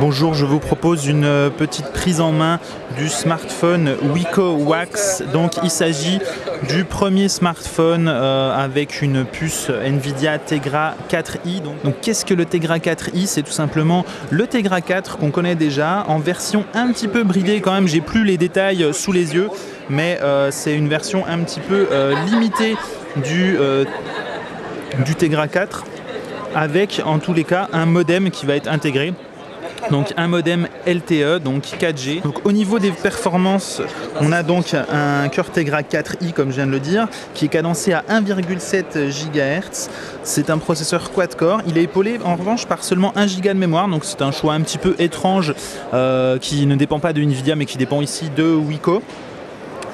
Bonjour, je vous propose une petite prise en main du smartphone Wiko Wax. Donc il s'agit du premier smartphone avec une puce Nvidia Tegra 4i. Donc qu'est-ce que le Tegra 4i? C'est tout simplement le Tegra 4 qu'on connaît déjà en version un petit peu bridée quand même. J'ai plus les détails sous les yeux, mais c'est une version un petit peu limitée du Tegra 4 avec en tous les cas un modem qui va être intégré. Donc un modem LTE, donc 4G. Donc au niveau des performances, on a donc un cœur Tegra 4i comme je viens de le dire, qui est cadencé à 1,7 GHz. C'est un processeur quad-core. Il est épaulé en revanche par seulement 1 Go de mémoire, donc c'est un choix un petit peu étrange qui ne dépend pas de Nvidia mais qui dépend ici de Wiko.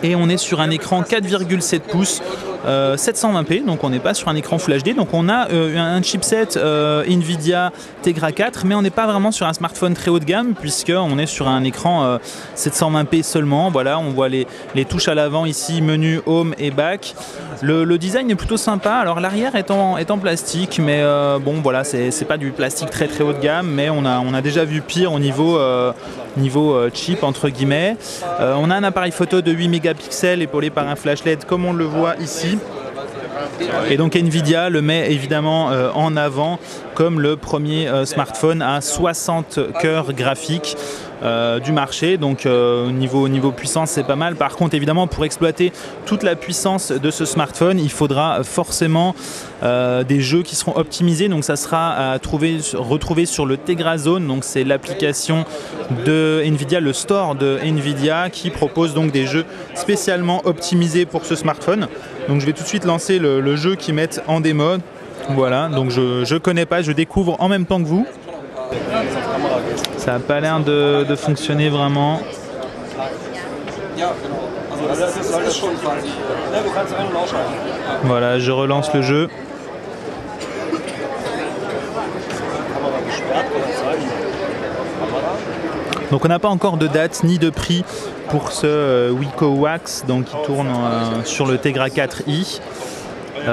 Et on est sur un écran 4,7 pouces 720p, donc on n'est pas sur un écran Full HD. Donc on a un chipset Nvidia Tegra 4, mais on n'est pas vraiment sur un smartphone très haut de gamme puisqu'on est sur un écran 720p seulement. Voilà, on voit les touches à l'avant ici, menu, home et back. Le design est plutôt sympa. Alors l'arrière est en plastique, mais bon voilà, c'est pas du plastique très haut de gamme, mais on a déjà vu pire au niveau cheap entre guillemets. On a un appareil photo de 8 mégapixels épaulé par un flash LED comme on le voit ici. Et donc Nvidia le met évidemment en avant comme le premier smartphone à 60 cœurs graphiques du marché. Donc niveau puissance c'est pas mal. Par contre évidemment pour exploiter toute la puissance de ce smartphone il faudra forcément des jeux qui seront optimisés. Donc ça sera à retrouver sur le Tegra Zone. Donc c'est l'application de Nvidia, le store de Nvidia qui propose donc des jeux spécialement optimisés pour ce smartphone. Donc je vais tout de suite lancer le jeu qu'ils mettent en démo. Voilà, donc je connais pas, je découvre en même temps que vous. Ça n'a pas l'air de fonctionner vraiment. Voilà, je relance le jeu. Donc on n'a pas encore de date ni de prix pour ce Wiko Wax, donc qui tourne sur le Tegra 4i.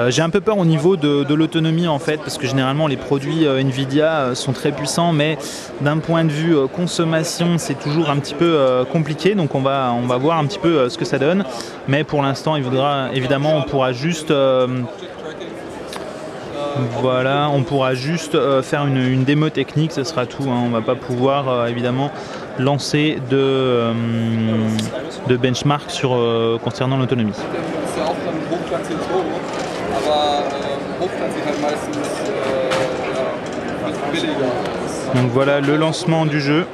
J'ai un peu peur au niveau de l'autonomie en fait, parce que généralement les produits Nvidia sont très puissants, mais d'un point de vue consommation c'est toujours un petit peu compliqué. Donc on va voir un petit peu ce que ça donne, mais pour l'instant évidemment on pourra juste voilà, on pourra juste faire une démo technique, ce sera tout, hein. On va pas pouvoir évidemment lancer de benchmark concernant l'autonomie. Donc voilà le lancement du jeu.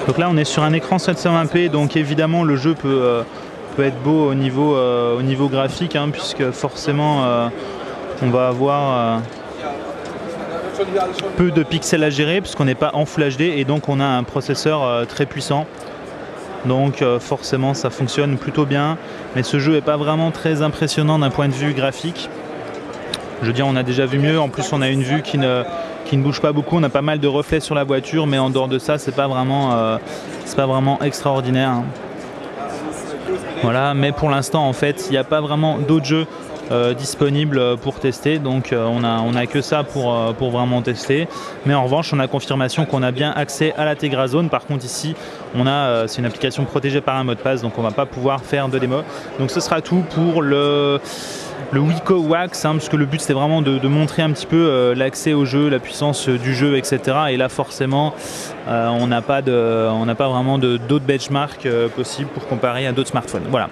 Donc là on est sur un écran 720p, donc évidemment le jeu peut être beau au niveau graphique, hein, puisque forcément on va avoir peu de pixels à gérer puisqu'on n'est pas en Full HD et donc on a un processeur très puissant. Donc forcément ça fonctionne plutôt bien, mais ce jeu n'est pas vraiment très impressionnant d'un point de vue graphique. Je veux dire, on a déjà vu mieux, en plus on a une vue qui ne bouge pas beaucoup, on a pas mal de reflets sur la voiture, mais en dehors de ça c'est pas vraiment extraordinaire, hein. Voilà, mais pour l'instant en fait il n'y a pas vraiment d'autres jeux disponibles pour tester, donc on a que ça pour vraiment tester. Mais en revanche on a confirmation qu'on a bien accès à la Tegra Zone. Par contre ici c'est une application protégée par un mot de passe, donc on va pas pouvoir faire de démo. Donc ce sera tout pour le Wiko Wax, hein, parce que le but c'était vraiment de montrer un petit peu l'accès au jeu, la puissance du jeu, etc. Et là forcément on n'a pas vraiment d'autres benchmarks possibles pour comparer à d'autres smartphones. Voilà.